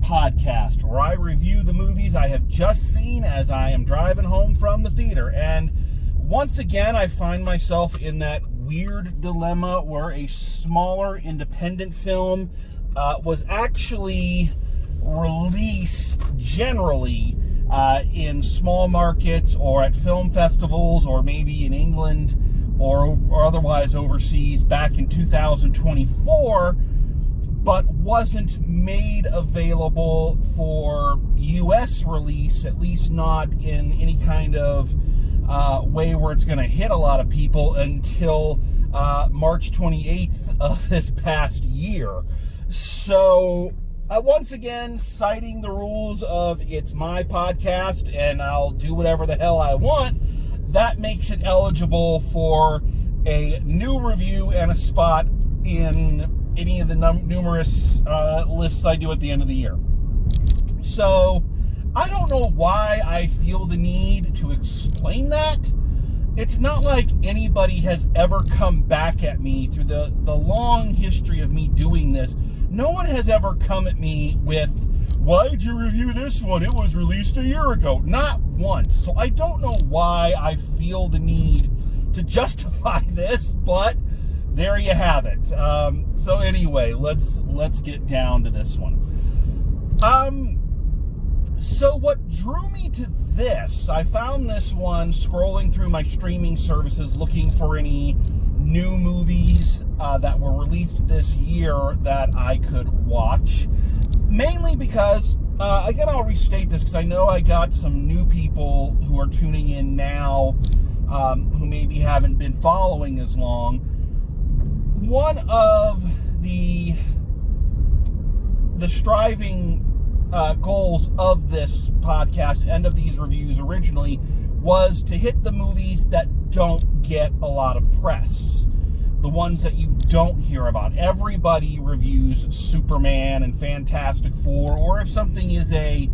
podcast where I review the movies I have just seen as I am driving home from the theater. And once again, I find myself in that weird dilemma where a smaller independent film was actually released generally in small markets or at film festivals or maybe in England or otherwise overseas back in 2024, but wasn't made available for U.S. release, at least not in any kind of way where it's going to hit a lot of people until March 28th of this past year. So, once again, citing the rules of it's my podcast and I'll do whatever the hell I want, that makes it eligible for a new review and a spot in any of the numerous lists I do at the end of the year. So, I don't know why I feel the need to explain that. It's not like anybody has ever come back at me through the long history of me doing this. No one has ever come at me with, why did you review this one? It was released a year ago. Not once. So I don't know why I feel the need to justify this, but there you have it. So anyway, let's get down to this one. So what drew me to this, I found this one scrolling through my streaming services looking for any new movies that were released this year that I could watch. Mainly because, again, I'll restate this because I know I got some new people who are tuning in now who maybe haven't been following as long. One of the striving goals of this podcast and of these reviews originally was to hit the movies that don't get a lot of press. The ones that you don't hear about. Everybody reviews Superman and Fantastic Four, or if something is a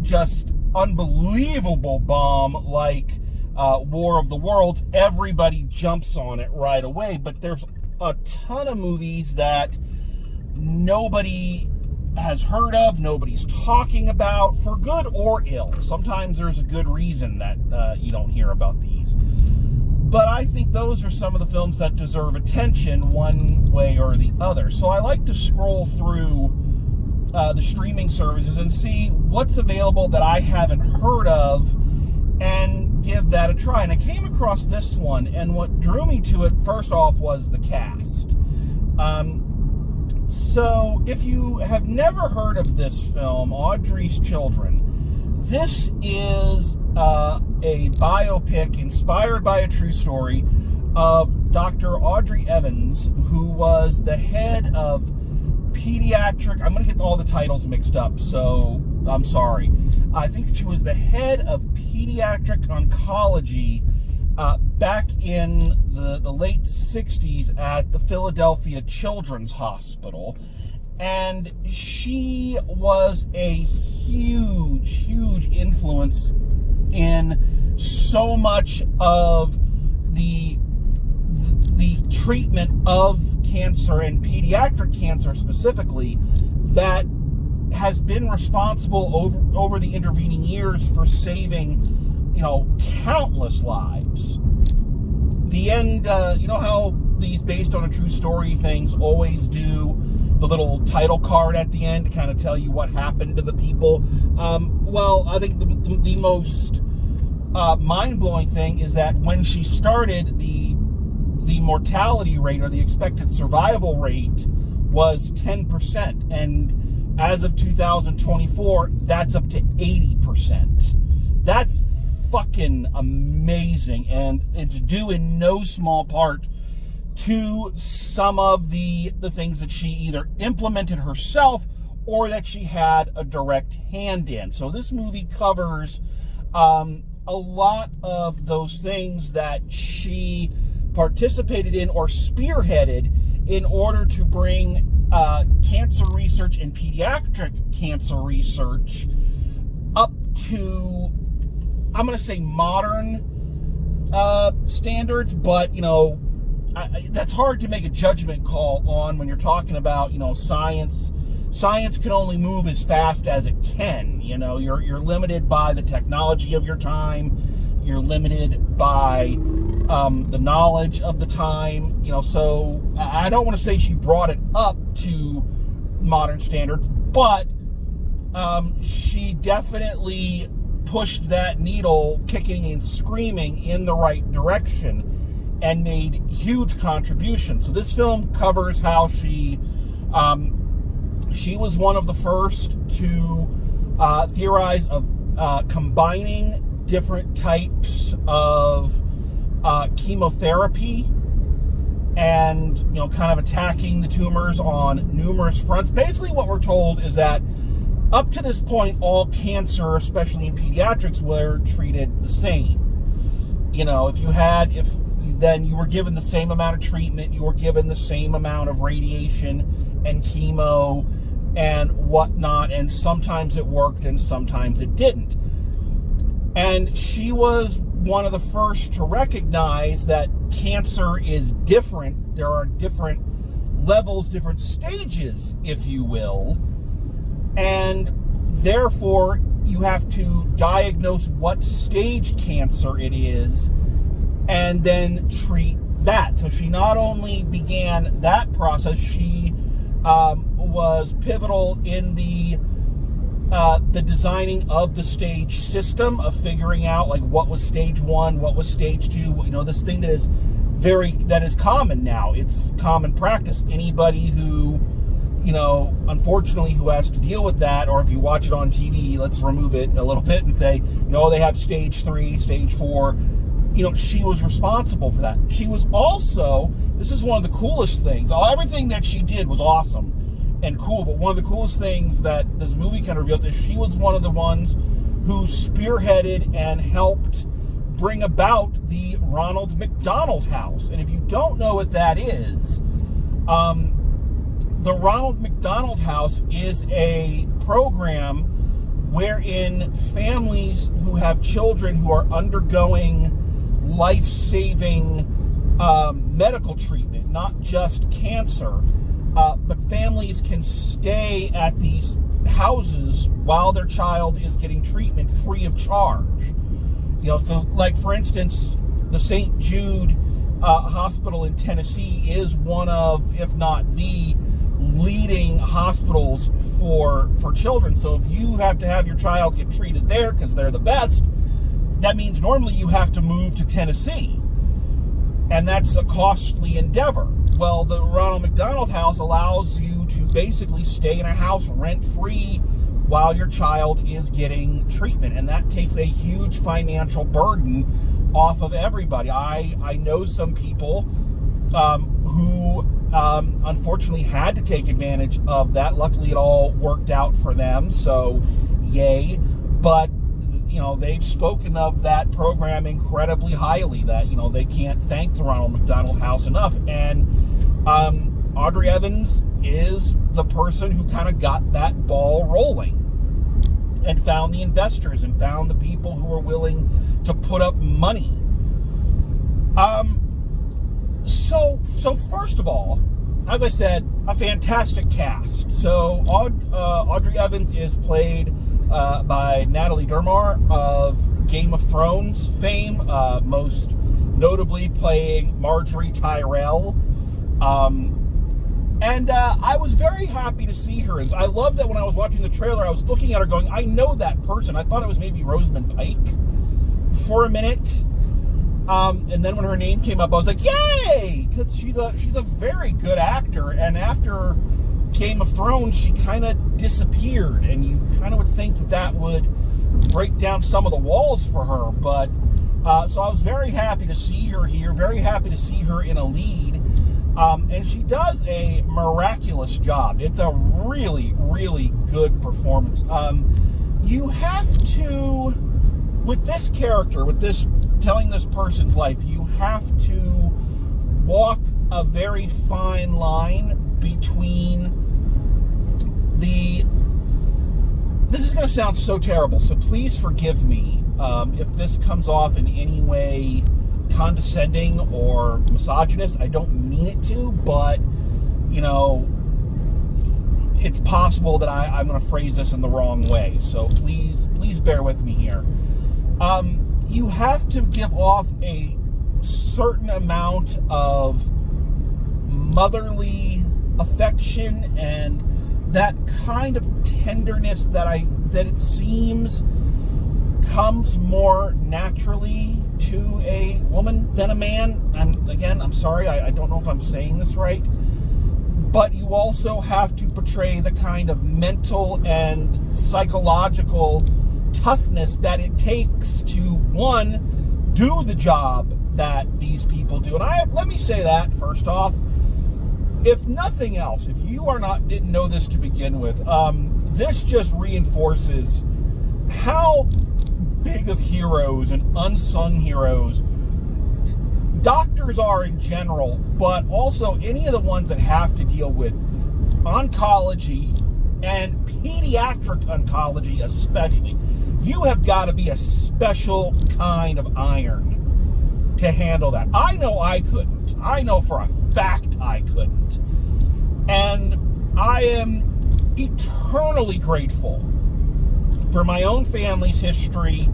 just unbelievable bomb like War of the Worlds, everybody jumps on it right away. But there's a ton of movies that nobody has heard of, nobody's talking about, for good or ill. Sometimes there's a good reason that you don't hear about these. But I think those are some of the films that deserve attention one way or the other. So I like to scroll through the streaming services and see what's available that I haven't heard of and give that a try. And I came across this one, and what drew me to it, first off, was the cast. So, if you have never heard of this film, Audrey's Children, this is a biopic inspired by a true story of Dr. Audrey Evans, who was the head of pediatric, I'm going to get all the titles mixed up, so I'm sorry. I think she was the head of pediatric oncology back in the late 60s at the Philadelphia Children's Hospital. And she was a huge influence in so much of the treatment of cancer and pediatric cancer specifically that has been responsible over the intervening years for saving, countless lives. The end, you know how these based on a true story things always do the little title card at the end to kind of tell you what happened to the people? Well, I think the most mind-blowing thing is that when she started, the mortality rate or the expected survival rate was 10%. And as of 2024, that's up to 80%. That's fucking amazing, and it's due in no small part to some of the things that she either implemented herself or that she had a direct hand in. So this movie covers a lot of those things that she participated in or spearheaded in order to bring cancer research and pediatric cancer research up to, I'm going to say, modern standards, but, that's hard to make a judgment call on when you're talking about, science science can only move as fast as it can. You know, you're limited by the technology of your time. You're limited by the knowledge of the time. You know, so I don't want to say she brought it up to modern standards, but she definitely pushed that needle kicking and screaming in the right direction and made huge contributions. So this film covers how she was one of the first to theorize of combining different types of chemotherapy and, you know, kind of attacking the tumors on numerous fronts. Basically what we're told is that up to this point, all cancer, especially in pediatrics, were treated the same. You know, then you were given the same amount of treatment, you were given the same amount of radiation and chemo and whatnot, and sometimes it worked and sometimes it didn't. And she was one of the first to recognize that cancer is different. There are different levels, different stages, if you will, and therefore you have to diagnose what stage cancer it is and then treat that. So she not only began that process, she was pivotal in the designing of the stage system, of figuring out like what was stage 1, what was stage 2. You know, this thing that is common now. It's common practice. Anybody who, you know, unfortunately, who has to deal with that, or if you watch it on TV, let's remove it a little bit and say, no, they have stage 3, stage 4. You know, she was responsible for that. She was also, this is one of the coolest things. Everything that she did was awesome and cool, but one of the coolest things that this movie kind of reveals is she was one of the ones who spearheaded and helped bring about the Ronald McDonald House. And if you don't know what that is, the Ronald McDonald House is a program wherein families who have children who are undergoing life-saving medical treatment, not just cancer, but families can stay at these houses while their child is getting treatment free of charge. You know, so like for instance, the St. Jude Hospital in Tennessee is one of, if not the leading hospitals for children. So if you have to have your child get treated there because they're the best, that means normally you have to move to Tennessee, and that's a costly endeavor. Well, the Ronald McDonald House allows you to basically stay in a house rent-free while your child is getting treatment, and that takes a huge financial burden off of everybody. I know some people who unfortunately had to take advantage of that. Luckily, it all worked out for them, so yay. But you know, they've spoken of that program incredibly highly, that, you know, they can't thank the Ronald McDonald House enough. And Audrey Evans is the person who kind of got that ball rolling and found the investors and found the people who were willing to put up money. So first of all, as I said, a fantastic cast. So Audrey Evans is played by Natalie Dermar of Game of Thrones fame, most notably playing Marjorie Tyrell. And I was very happy to see her. I love that when I was watching the trailer, I was looking at her going, I know that person. I thought it was maybe Rosamund Pike for a minute. And then when her name came up, I was like, yay! Because she's a very good actor. And after Game of Thrones, she kind of disappeared, and you kind of would think that would break down some of the walls for her. But so I was very happy to see her here, very happy to see her in a lead, and she does a miraculous job. It's a really, really good performance. You have to, with this character, with this telling this person's life, you have to walk a very fine line between this is going to sound so terrible, so please forgive me if this comes off in any way condescending or misogynist. I don't mean it to, but, you know, it's possible that I'm going to phrase this in the wrong way, so please bear with me here. You have to give off a certain amount of motherly affection and that kind of tenderness that it seems comes more naturally to a woman than a man. And again, I'm sorry, I don't know if I'm saying this right, but you also have to portray the kind of mental and psychological toughness that it takes to, one, do the job that these people do. And let me say that first off, if nothing else, if you didn't know this to begin with, this just reinforces how big of heroes and unsung heroes doctors are in general, but also any of the ones that have to deal with oncology and pediatric oncology especially. You have got to be a special kind of iron to handle that. I know I couldn't. I know for a fact I couldn't. And I am eternally grateful for my own family's history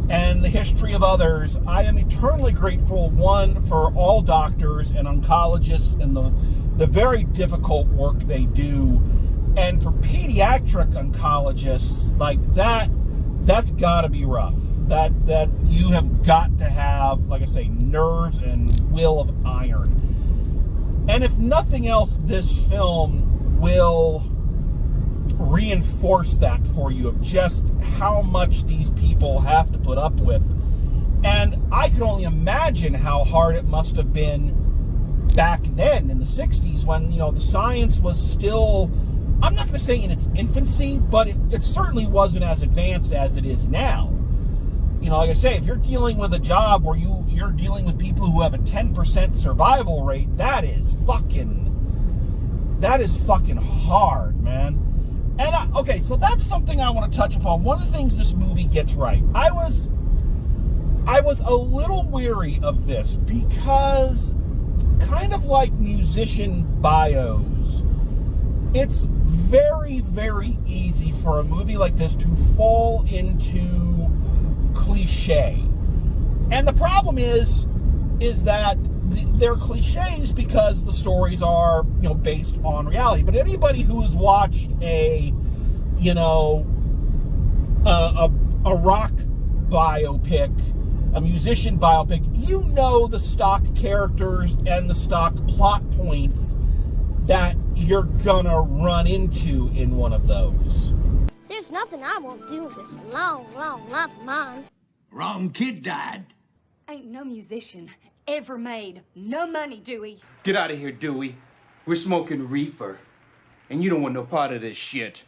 and the history of others. I am eternally grateful, one, for all doctors and oncologists and the very difficult work they do. And for pediatric oncologists, like that's got to be rough. That you have got to have, like I say, nerves and will of iron. And if nothing else, this film will reinforce that for you, of just how much these people have to put up with. And I can only imagine how hard it must have been back then in the 60s when, the science was still, I'm not going to say in its infancy, but it certainly wasn't as advanced as it is now. Like I say, if you're dealing with a job where you're dealing with people who have a 10% survival rate, that is fucking hard, man. And okay, so that's something I want to touch upon. One of the things this movie gets right. I was a little weary of this because, kind of like musician bios, it's very, very easy for a movie like this to fall into cliche. And the problem is that they're cliches because the stories are, based on reality. But anybody who has watched a rock biopic, a musician biopic, the stock characters and the stock plot points that you're gonna run into in one of those. There's nothing I won't do with this long, long life of mine. Wrong kid died. Ain't no musician ever made no money, Dewey. Get out of here, Dewey. We're smoking reefer, and you don't want no part of this shit.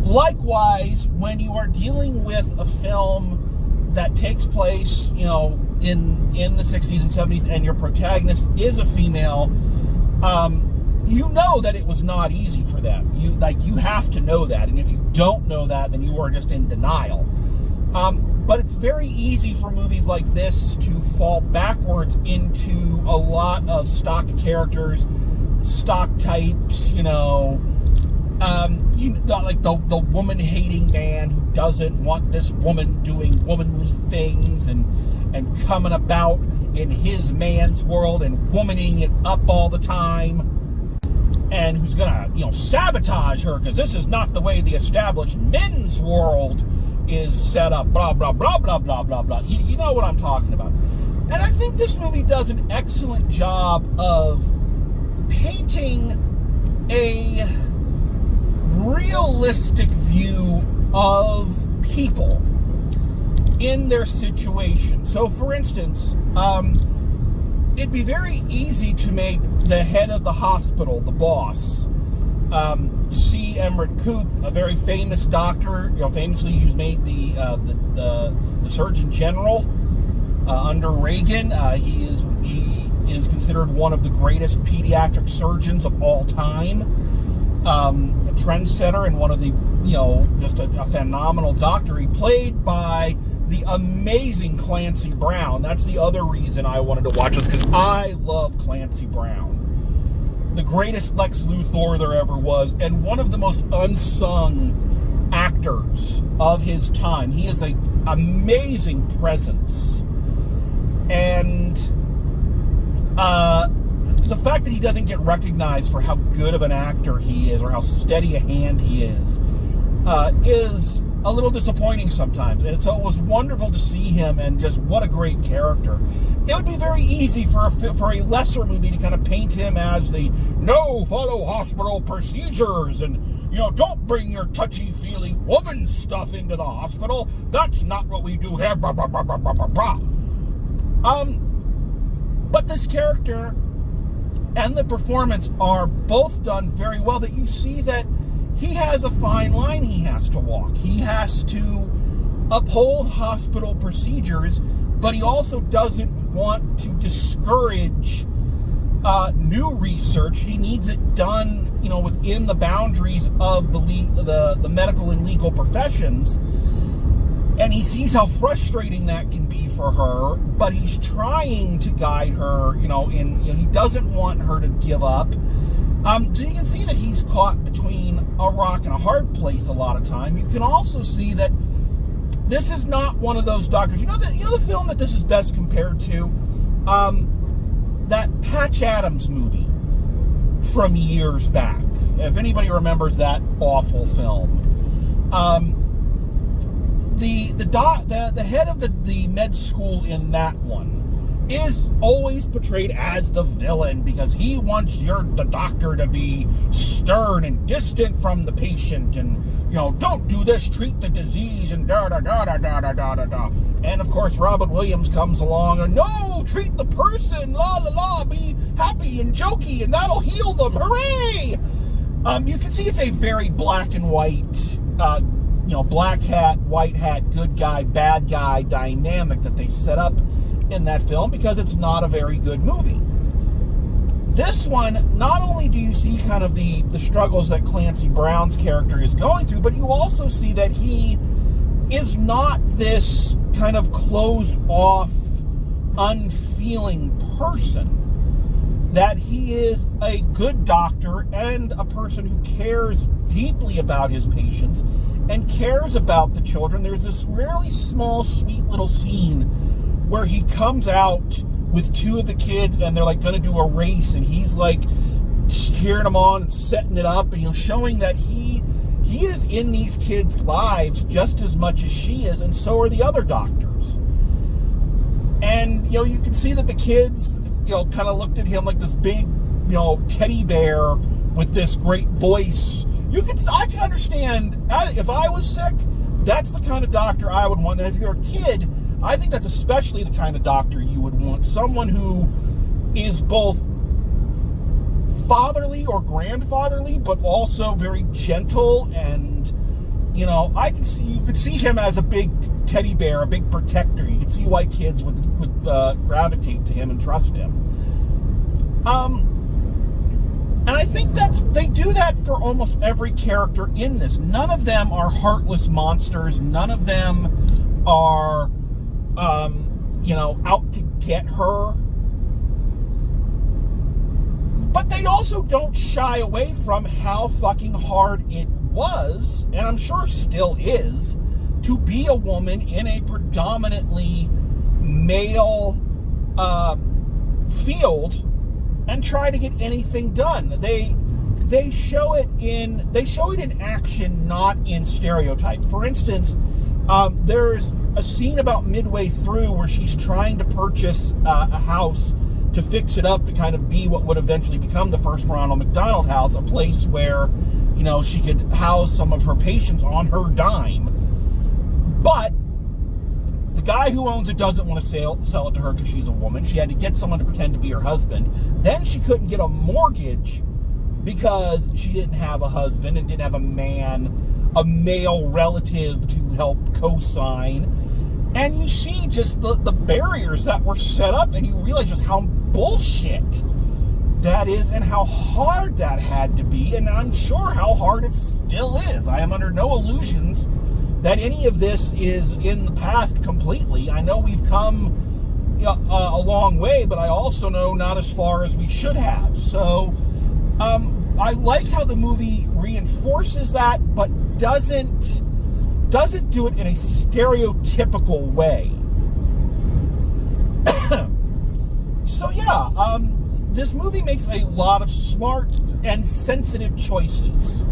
Likewise, when you are dealing with a film that takes place, in the 60s and 70s, and your protagonist is a female, that it was not easy for them. You have to know that, and if you don't know that, then you are just in denial. But it's very easy for movies like this to fall backwards into a lot of stock characters, stock types, like the woman-hating man who doesn't want this woman doing womanly things and coming about in his man's world and womaning it up all the time, and who's gonna, sabotage her because this is not the way the established men's world is set up, blah, blah, blah, blah, blah, blah, blah. You know what I'm talking about. And I think this movie does an excellent job of painting a realistic view of people in their situation. So, for instance, it'd be very easy to make the head of the hospital, the boss, C. Emmerich Koop, a very famous doctor, famously who's made the Surgeon General under Reagan. He is considered one of the greatest pediatric surgeons of all time, a trendsetter and one of the, just a phenomenal doctor. He played by the amazing Clancy Brown. That's the other reason I wanted to watch this, because I love Clancy Brown. the greatest Lex Luthor there ever was, and one of the most unsung actors of his time. He is an amazing presence. And the fact that he doesn't get recognized for how good of an actor he is or how steady a hand he is a little disappointing sometimes. And so it was wonderful to see him, and just what a great character. It would be very easy for a lesser movie to kind of paint him as the follow hospital procedures, and don't bring your touchy-feely woman stuff into the hospital. That's not what we do here. Blah, blah, blah, blah, blah, blah, blah. But this character and the performance are both done very well, that you see that he has a fine line he has to walk. He has to uphold hospital procedures, but he also doesn't want to discourage new research. He needs it done, within the boundaries of the medical and legal professions. And he sees how frustrating that can be for her, but he's trying to guide her, he doesn't want her to give up. So you can see that he's caught between a rock and a hard place a lot of time. You can also see that this is not one of those doctors. The film that this is best compared to? That Patch Adams movie from years back. If anybody remembers that awful film. The head of the med school in that one is always portrayed as the villain, because he wants the doctor to be stern and distant from the patient, and don't do this, treat the disease, and da da da da da da da da. And of course Robin Williams comes along and no, treat the person, la la la, be happy and jokey, and that'll heal them, hooray! You can see it's a very black and white, black hat, white hat, good guy, bad guy dynamic that they set up in that film, because it's not a very good movie. This one, not only do you see kind of the struggles that Clancy Brown's character is going through, but you also see that he is not this kind of closed off, unfeeling person. That he is a good doctor and a person who cares deeply about his patients and cares about the children. There's this really small, sweet little scene where he comes out with two of the kids and they're like going to do a race, and he's like cheering them on and setting it up, and showing that he is in these kids' lives just as much as she is, and so are the other doctors. And you can see that the kids kind of looked at him like this big teddy bear with this great voice. I can understand, if I was sick, that's the kind of doctor I would want. And if you're a kid, I think that's especially the kind of doctor you would want. Someone who is both fatherly or grandfatherly, but also very gentle. And, you could see him as a big teddy bear, a big protector. You could see why kids would gravitate to him and trust him. And I think they do that for almost every character in this. None of them are heartless monsters. None of them are out to get her. But they also don't shy away from how fucking hard it was, and I'm sure still is, to be a woman in a predominantly male field and try to get anything done. They show it in action, not in stereotype. For instance, there's a scene about midway through where she's trying to purchase a house to fix it up to kind of be what would eventually become the first Ronald McDonald House, a place where, she could house some of her patients on her dime. But the guy who owns it doesn't want to sell it to her because she's a woman. She had to get someone to pretend to be her husband. Then she couldn't get a mortgage because she didn't have a husband and didn't have a male relative to help co-sign. And you see just the barriers that were set up, and you realize just how bullshit that is and how hard that had to be, and I'm sure how hard it still is. I am under no illusions that any of this is in the past completely. I know we've come a long way, but I also know not as far as we should have. So I like how the movie reinforces that, but doesn't do it in a stereotypical way. So yeah, this movie makes a lot of smart and sensitive choices.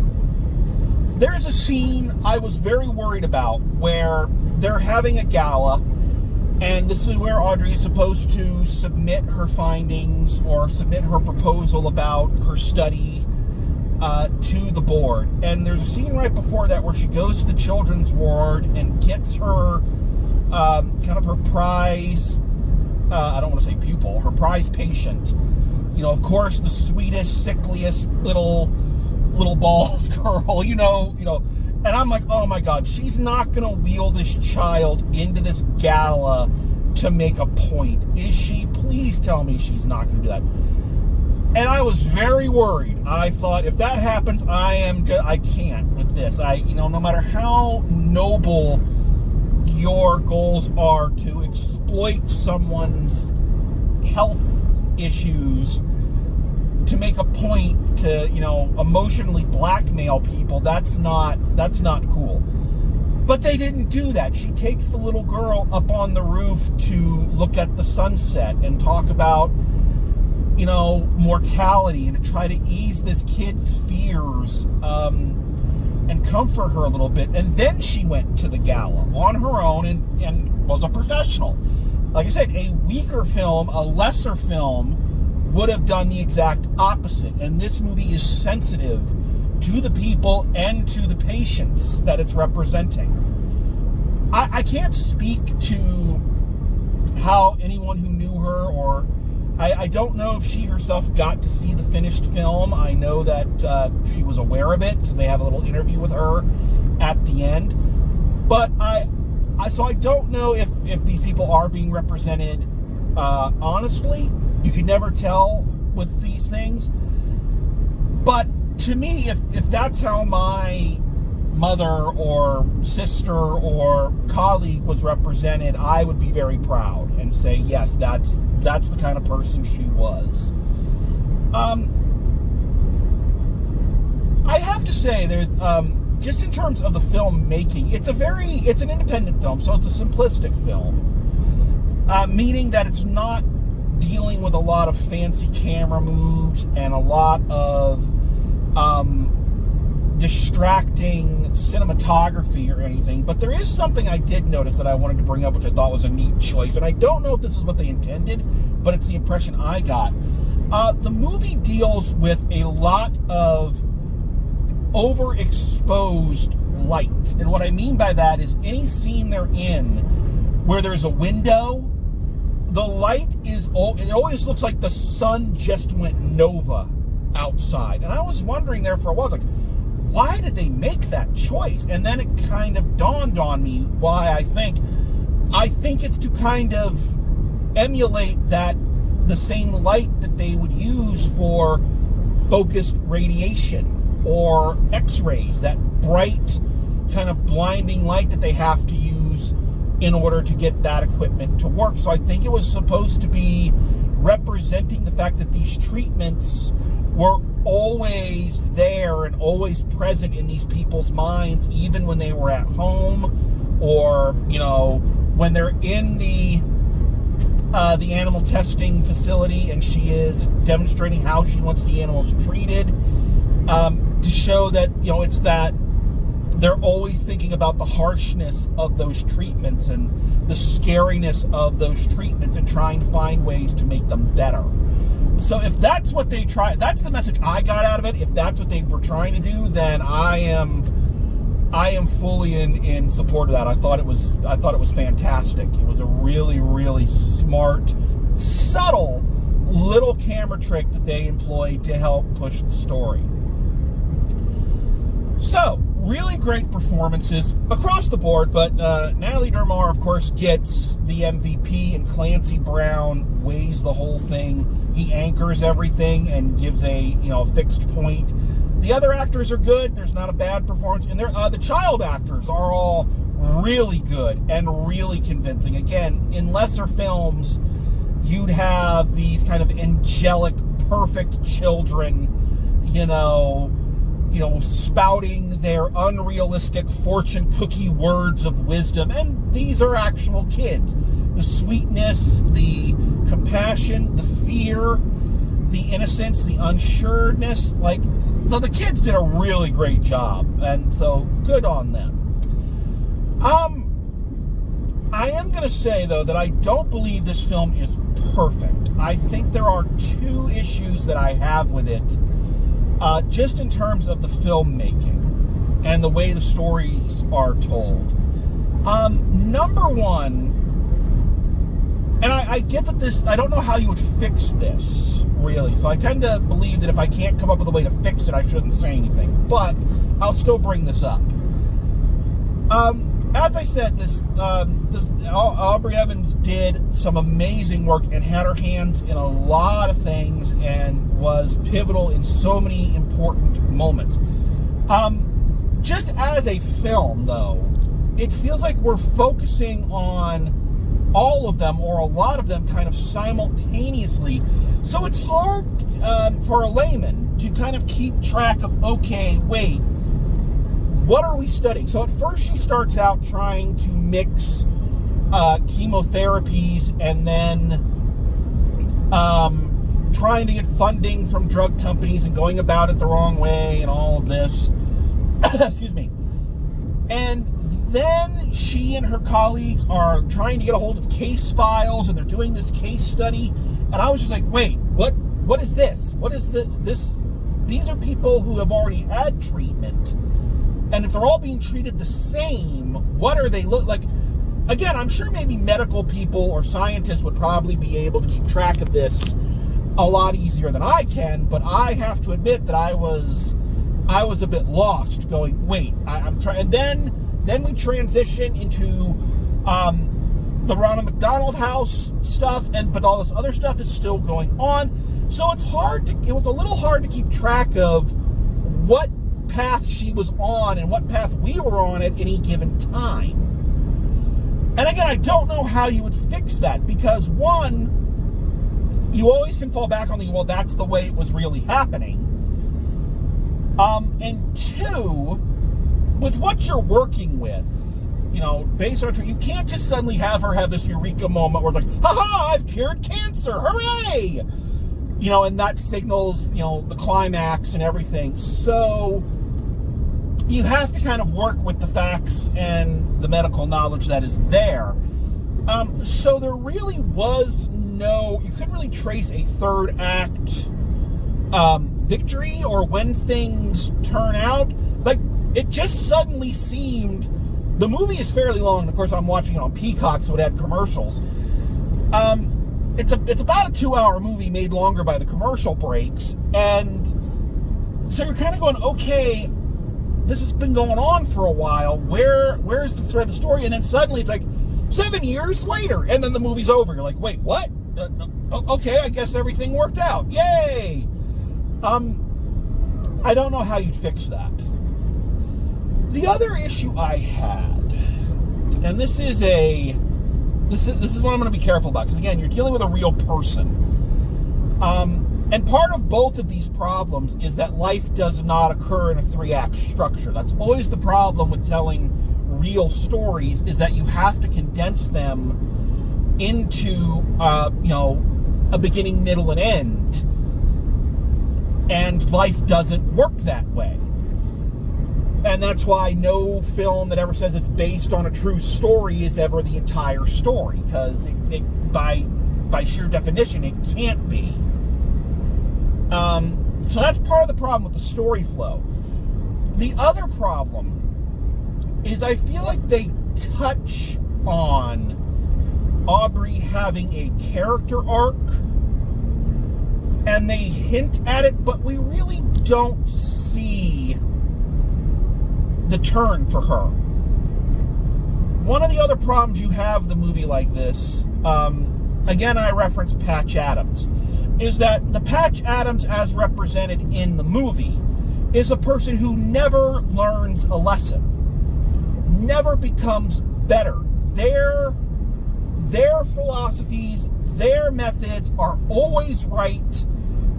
There's a scene I was very worried about where they're having a gala, and this is where Audrey is supposed to submit her findings or submit her proposal about her study to the board. And there's a scene right before that where she goes to the children's ward and gets her kind of her prize, I don't want to say pupil, her prize patient. You know, of course, the sweetest, sickliest little bald girl, you know, and I'm like, oh my God, she's not going to wheel this child into this gala to make a point. Is she? Please tell me she's not going to do that. And I was very worried. I thought, if that happens, I can't with this. No matter how noble your goals are to exploit someone's health issues to make a point to, emotionally blackmail people, that's not cool. But they didn't do that. She takes the little girl up on the roof to look at the sunset and talk about, mortality, and to try to ease this kid's fears, and comfort her a little bit. And then she went to the gala on her own and was a professional. Like I said, a weaker film, a lesser film, would have done the exact opposite. And this movie is sensitive to the people and to the patients that it's representing. I can't speak to how anyone who knew her, or I don't know if she herself got to see the finished film. I know that she was aware of it because they have a little interview with her at the end. But I don't know if these people are being represented honestly. You can never tell with these things. But to me, if that's how my mother or sister or colleague was represented, I would be very proud and say, yes, that's the kind of person she was. I have to say, there's just in terms of the film making, it's an independent film, so it's a simplistic film, meaning that it's not dealing with a lot of fancy camera moves and a lot of distracting cinematography or anything. But there is something I did notice that I wanted to bring up, which I thought was a neat choice, and I don't know if this is what they intended, but it's the impression I got. The movie deals with a lot of overexposed light, and what I mean by that is any scene they're in where there's a window, the light it always looks like the sun just went nova outside. And I was wondering there for a while, like, why did they make that choice? And then it kind of dawned on me why. I think it's to kind of emulate the same light that they would use for focused radiation or X-rays, that bright kind of blinding light that they have to use in order to get that equipment to work. So I think it was supposed to be representing the fact that these treatments were always there and always present in these people's minds, even when they were at home, or when they're in the animal testing facility and she is demonstrating how she wants the animals treated, to show that it's that they're always thinking about the harshness of those treatments and the scariness of those treatments and trying to find ways to make them better. So if that's what they try, that's the message I got out of it. If that's what they were trying to do, then I am fully in support of that. I thought it was fantastic. It was a really, really smart, subtle little camera trick that they employed to help push the story. So, really great performances across the board, but Natalie Dermar, of course, gets the MVP, and Clancy Brown weighs the whole thing. He anchors everything and gives a fixed point. The other actors are good. There's not a bad performance, and the child actors are all really good and really convincing. Again, in lesser films, you'd have these kind of angelic, perfect children, spouting their unrealistic fortune cookie words of wisdom. And these are actual kids. The sweetness, the compassion, the fear, the innocence, the unsureness. So the kids did a really great job. And so good on them. I am going to say, though, that I don't believe this film is perfect. I think there are two issues that I have with it, just in terms of the filmmaking and the way the stories are told. Number one, and I get that I don't know how you would fix this, really, so I tend to believe that if I can't come up with a way to fix it, I shouldn't say anything, but I'll still bring this up. As I said, Aubrey Evans did some amazing work and had her hands in a lot of things and was pivotal in so many important moments. Just as a film, though, it feels like we're focusing on all of them or a lot of them kind of simultaneously. So it's hard for a layman to kind of keep track of, okay, wait, what are we studying? So at first she starts out trying to mix chemotherapies and then trying to get funding from drug companies and going about it the wrong way and all of this. Excuse me. And then she and her colleagues are trying to get a hold of case files and they're doing this case study. And I was just like, wait, what is this? What is this? These are people who have already had treatment. And if they're all being treated the same, what are they look like? Again, I'm sure maybe medical people or scientists would probably be able to keep track of this a lot easier than I can, but I have to admit that I was a bit lost going, wait, I'm trying. And then we transition into the Ronald McDonald House stuff, but all this other stuff is still going on. So it was a little hard to keep track of what path she was on and what path we were on at any given time. And again, I don't know how you would fix that, because one, you always can fall back on well, that's the way it was really happening. And two, with what you're working with, based on you can't just suddenly have her have this eureka moment where it's like, haha, I've cured cancer, hooray! And that signals, the climax and everything. So you have to kind of work with the facts and the medical knowledge that is there. So there really was you couldn't really trace a third act victory or when things turn out. Like, it just suddenly seemed, the movie is fairly long, and of course I'm watching it on Peacock, so it had commercials. It's about a 2-hour movie made longer by the commercial breaks, and so you're kind of going, okay, this has been going on for a while. Where's the thread of the story? And then suddenly it's like 7 years later, and then the movie's over. You're like, wait, what? Okay, I guess everything worked out. Yay! I don't know how you'd fix that. The other issue I had, and this is what I'm going to be careful about, because again, you're dealing with a real person. And part of both of these problems is that life does not occur in a 3-act structure. That's always the problem with telling real stories, is that you have to condense them into, a beginning, middle, and end. And life doesn't work that way. And that's why no film that ever says it's based on a true story is ever the entire story, because by sheer definition, it can't be. So that's part of the problem with the story flow. The other problem is I feel like they touch on Aubrey having a character arc, and they hint at it, but we really don't see the turn for her. One of the other problems you have with a movie like this, again, I reference Patch Adams, is that the Patch Adams as represented in the movie is a person who never learns a lesson, never becomes better. Their philosophies, their methods are always right,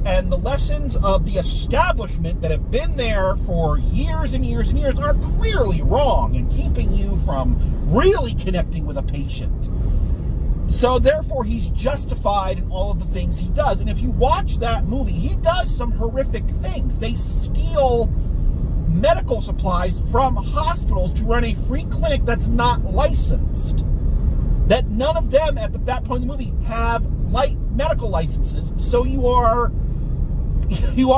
and the lessons of the establishment that have been there for years and years and years are clearly wrong and keeping you from really connecting with a patient. So therefore, he's justified in all of the things he does. And if you watch that movie, he does some horrific things. They steal medical supplies from hospitals to run a free clinic that's not licensed. That none of them at that point in the movie have medical licenses. So you are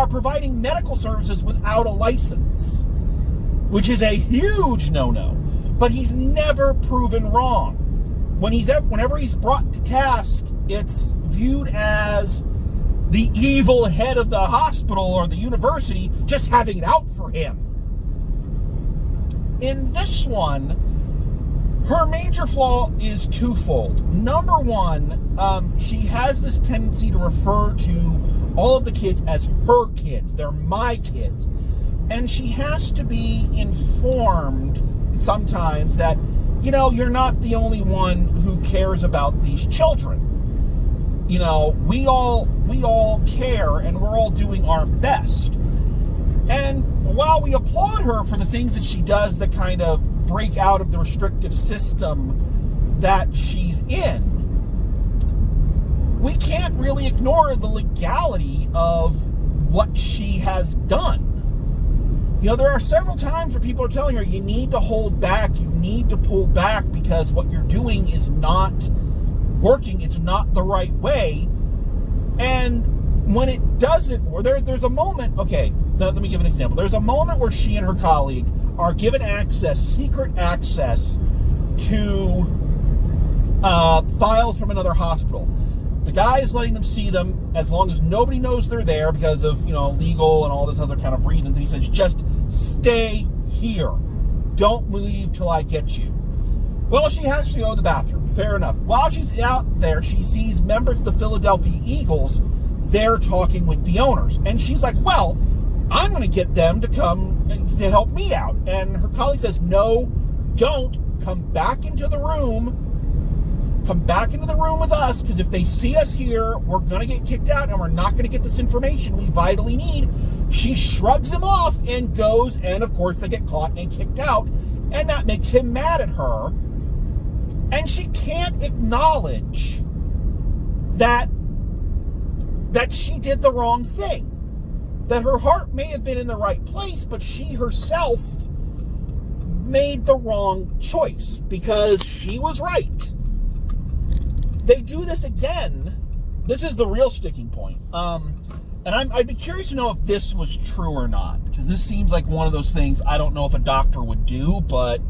providing medical services without a license, which is a huge no-no. But he's never proven wrong. Whenever he's brought to task, it's viewed as the evil head of the hospital or the university just having it out for him. In this one, her major flaw is twofold. Number one, she has this tendency to refer to all of the kids as her kids. They're my kids. And she has to be informed sometimes that, you know, you're not the only one who cares about these children. You know, we all care, and we're all doing our best. And while we applaud her for the things that she does that kind of break out of the restrictive system that she's in, we can't really ignore the legality of what she has done. You know, there are several times where people are telling her, you need to hold back, you need to pull back because what you're doing is not working, it's not the right way. And when it doesn't, or there's a moment, okay, let me give an example. There's a moment where she and her colleague are given secret access to files from another hospital. The guy is letting them see them as long as nobody knows they're there because of, you know, legal and all this other kind of reasons. And he says, just stay here. Don't leave till I get you. Well, she has to go to the bathroom. Fair enough. While she's out there, she sees members of the Philadelphia Eagles there talking with the owners. And she's like, well, I'm going to get them to come to help me out. And her colleague says, no, don't. Come back into the room. Come back into the room with us, because if they see us here, we're going to get kicked out and we're not going to get this information we vitally need. She shrugs him off and goes, and of course they get caught and kicked out, and that makes him mad at her. And she can't acknowledge that she did the wrong thing. That her heart may have been in the right place, but she herself made the wrong choice because she was right. They do this again. This is the real sticking point. And I'd be curious to know if this was true or not, because this seems like one of those things I don't know if a doctor would do, but,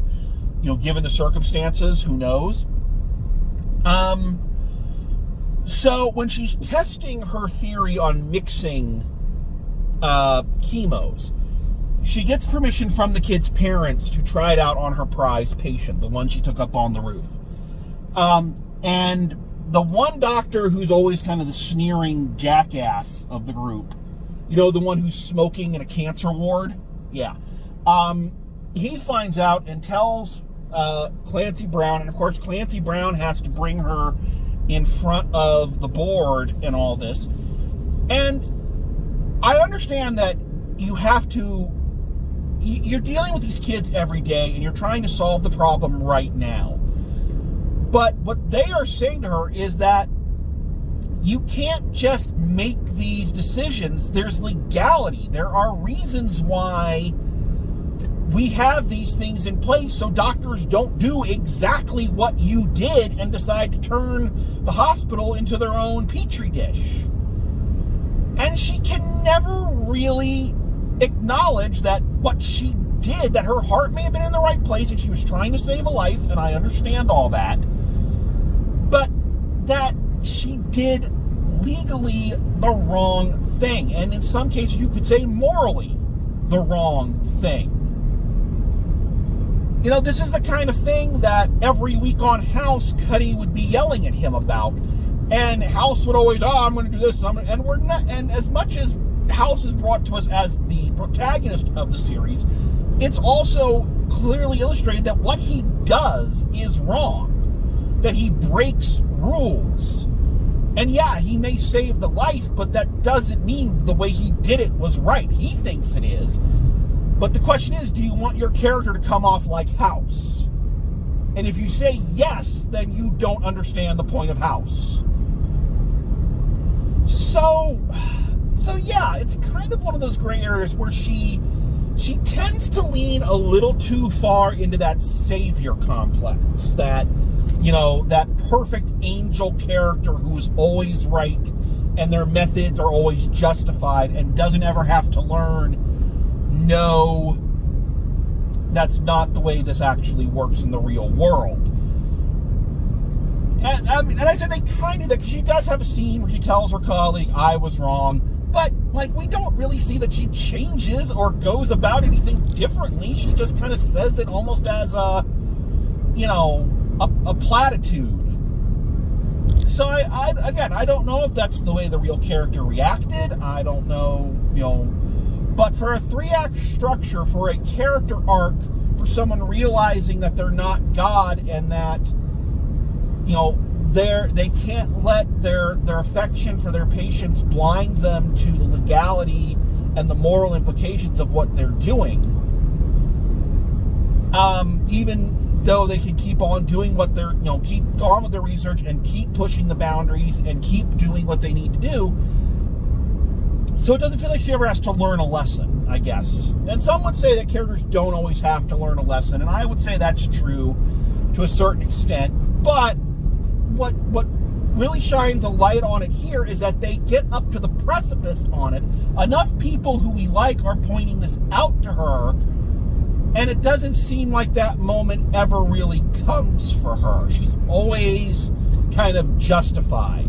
you know, given the circumstances, who knows? So when she's testing her theory on mixing chemos, she gets permission from the kid's parents to try it out on her prize patient, the one she took up on the roof. And the one doctor who's always kind of the sneering jackass of the group, you know, the one who's smoking in a cancer ward? Yeah. He finds out and tells Clancy Brown, and of course Clancy Brown has to bring her in front of the board and all this. And I understand that you're dealing with these kids every day and you're trying to solve the problem right now. But what they are saying to her is that you can't just make these decisions. There's legality. There are reasons why we have these things in place so doctors don't do exactly what you did and decide to turn the hospital into their own petri dish. And she can never really acknowledge that what she did, that her heart may have been in the right place and she was trying to save a life, and I understand all that, but that she did legally the wrong thing, and in some cases you could say morally the wrong thing. You know, this is the kind of thing that every week on House, Cuddy would be yelling at him about, and House would always, I'm going to do this, and we're not. And as much as House is brought to us as the protagonist of the series, it's also clearly illustrated that what he does is wrong, that he breaks rules, And yeah, he may save the life, but that doesn't mean the way he did it was right. He thinks it is. But the question is, do you want your character to come off like House? And if you say yes, then you don't understand the point of House. So yeah, it's kind of one of those gray areas where she tends to lean a little too far into that savior complex, that, you know, that perfect angel character who's always right and their methods are always justified and doesn't ever have to learn, no, that's not the way this actually works in the real world. And I said they kind of, because she does have a scene where she tells her colleague, I was wrong, but, like, we don't really see that she changes or goes about anything differently. She just kind of says it almost as a, you know, a platitude. So I don't know if that's the way the real character reacted. I don't know, you know, but for a 3-act structure, for a character arc, for someone realizing that they're not God and that, you know, they can't let their affection for their patients blind them to the legality and the moral implications of what they're doing. Even though they can keep on doing what they're, you know, keep on with their research and keep pushing the boundaries and keep doing what they need to do. So it doesn't feel like she ever has to learn a lesson, I guess. And some would say that characters don't always have to learn a lesson, and I would say that's true to a certain extent. But what really shines a light on it here is that they get up to the precipice on it. Enough people who we like are pointing this out to her, and it doesn't seem like that moment ever really comes for her. She's always kind of justified.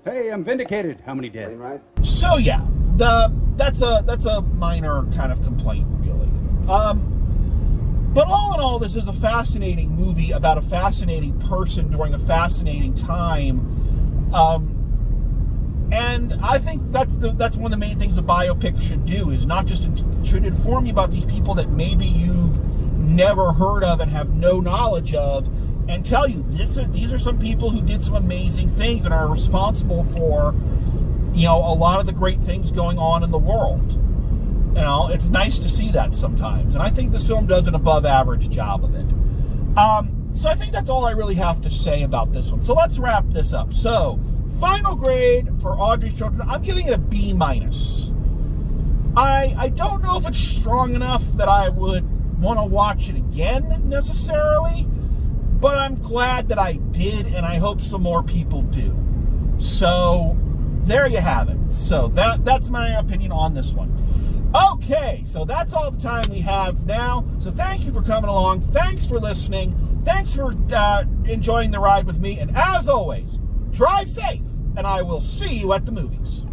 Hey, I'm vindicated. How many dead? Right. So yeah, that's a minor kind of complaint, really. But all in all, this is a fascinating movie about a fascinating person during a fascinating time. And I think that's one of the main things a biopic should do, is not just should inform you about these people that maybe you've never heard of and have no knowledge of, and tell you these are some people who did some amazing things and are responsible for, you know, a lot of the great things going on in the world. You know, it's nice to see that sometimes, and I think this film does an above average job of it. So I think that's all I really have to say about this one. So let's wrap this up. So, final grade for Audrey's Children, I'm giving it a B-. I don't know if it's strong enough that I would want to watch it again necessarily, but I'm glad that I did, and I hope some more people do. So there you have it. So that's my opinion on this one. Okay, so that's all the time we have now. So thank you for coming along. Thanks for listening. Thanks for enjoying the ride with me. And as always, drive safe, and I will see you at the movies.